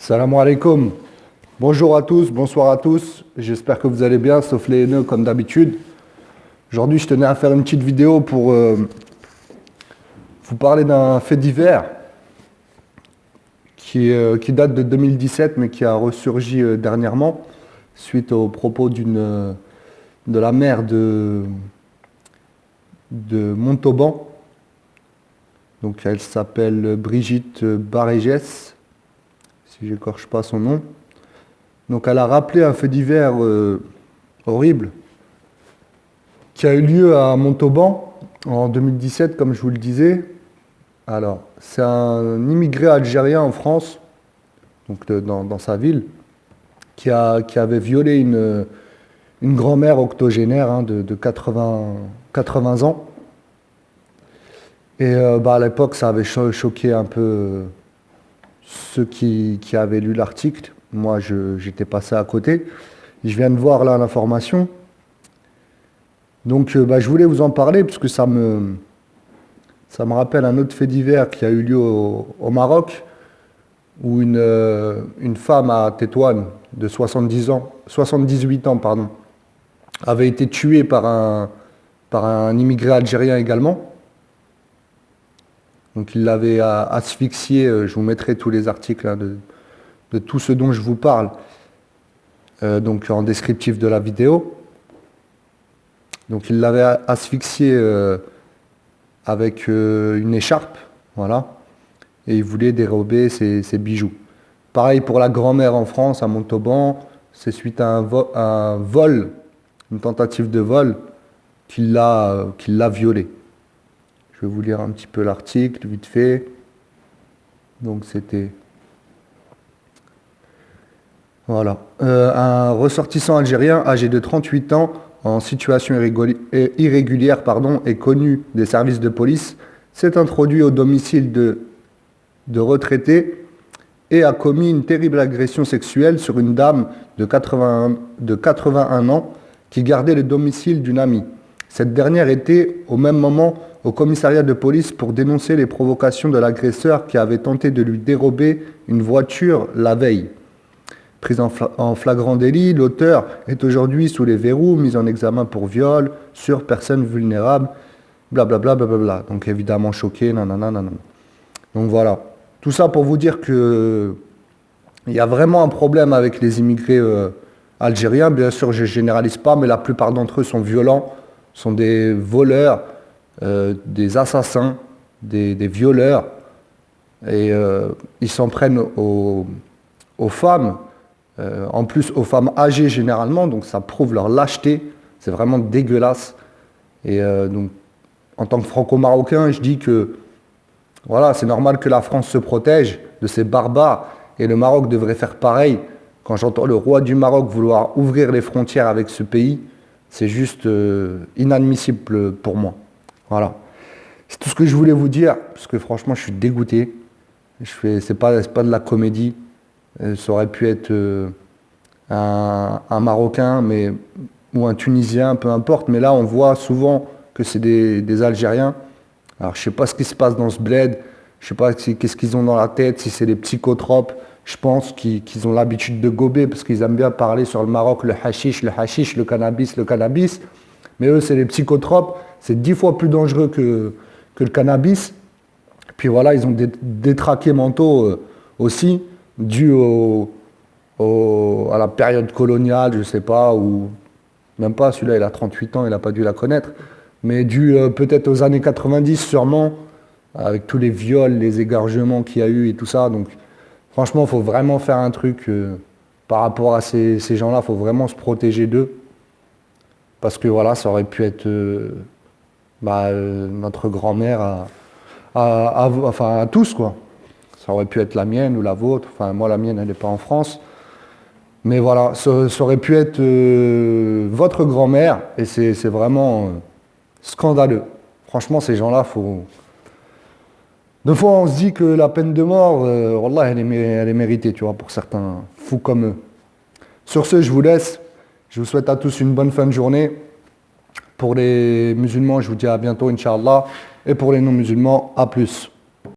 Salam alaikum. Bonjour à tous, bonsoir à tous. J'espère que vous allez bien, sauf les haineux comme d'habitude. Aujourd'hui, je tenais à faire une petite vidéo pour vous parler d'un fait divers qui date de 2017, mais qui a ressurgi dernièrement suite aux propos de la maire de Montauban. Donc, elle s'appelle Brigitte Barégès, si j'écorche pas son nom. Donc elle a rappelé un fait divers horrible qui a eu lieu à Montauban en 2017, comme je vous le disais. Alors, c'est un immigré algérien en France, donc dans sa ville, qui avait violé une grand-mère octogénaire de 80 ans. Et à l'époque, ça avait choqué un peu ceux qui avaient lu l'article. Moi, j'étais passé à côté. Je viens de voir là l'information. Donc, je voulais vous en parler parce que ça me rappelle un autre fait divers qui a eu lieu au Maroc, où une femme à Tétouan de 78 ans, pardon, avait été tuée par un immigré algérien également. Donc, il l'avait asphyxiée. Je vous mettrai tous les articles hein, de tout ce dont je vous parle, donc en descriptif de la vidéo. Donc il l'avait asphyxié avec une écharpe, voilà, et il voulait dérober ses bijoux. Pareil pour la grand-mère en France, à Montauban, c'est suite à un vol, une tentative de vol, qu'il l'a violée. Je vais vous lire un petit peu l'article, vite fait. Donc c'était... Voilà. Un ressortissant algérien âgé de 38 ans en situation irrégulière et connu des services de police s'est introduit au domicile de retraités et a commis une terrible agression sexuelle sur une dame de 81 ans qui gardait le domicile d'une amie. Cette dernière était au même moment au commissariat de police pour dénoncer les provocations de l'agresseur qui avait tenté de lui dérober une voiture la veille. Pris en flagrant délit, l'auteur est aujourd'hui sous les verrous, mis en examen pour viol sur personne vulnérable, blablabla, blablabla. Donc évidemment choqué, nanana, nanana. Donc voilà. Tout ça pour vous dire que il y a vraiment un problème avec les immigrés algériens. Bien sûr, je ne généralise pas, mais la plupart d'entre eux sont violents, sont des voleurs, des assassins, des violeurs. Et ils s'en prennent aux femmes. En plus aux femmes âgées généralement, donc ça prouve leur lâcheté, c'est vraiment dégueulasse. Et donc en tant que franco-marocain, je dis que voilà, c'est normal que la France se protège de ces barbares et le Maroc devrait faire pareil. Quand j'entends le roi du Maroc vouloir ouvrir les frontières avec ce pays, c'est juste inadmissible pour moi. Voilà. C'est tout ce que je voulais vous dire, parce que franchement je suis dégoûté. C'est pas de la comédie. Ça aurait pu être un Marocain ou un Tunisien, peu importe. Mais là, on voit souvent que c'est des Algériens. Alors, je ne sais pas ce qui se passe dans ce bled. Je ne sais pas qu'est-ce qu'ils ont dans la tête, si c'est des psychotropes. Je pense qu'ils ont l'habitude de gober parce qu'ils aiment bien parler sur le Maroc, le hashish, le cannabis, le cannabis. Mais eux, c'est les psychotropes. C'est 10 fois plus dangereux que le cannabis. Puis voilà, ils ont des traqués mentaux aussi, dû à la période coloniale, je ne sais pas, ou même pas, celui-là il a 38 ans, il n'a pas dû la connaître, mais dû peut-être aux années 90 sûrement, avec tous les viols, les égorgements qu'il y a eu et tout ça. Donc franchement, il faut vraiment faire un truc par rapport à ces gens-là, il faut vraiment se protéger d'eux, parce que voilà, ça aurait pu être notre grand-mère à tous, quoi. Ça aurait pu être la mienne ou la vôtre. Enfin, moi, la mienne, elle n'est pas en France. Mais voilà, ça aurait pu être votre grand-mère. Et c'est vraiment scandaleux. Franchement, ces gens-là, faut... Des fois, on se dit que la peine de mort, wallah, elle est méritée, tu vois, pour certains fous comme eux. Sur ce, je vous laisse. Je vous souhaite à tous une bonne fin de journée. Pour les musulmans, je vous dis à bientôt, Inch'Allah. Et pour les non-musulmans, à plus.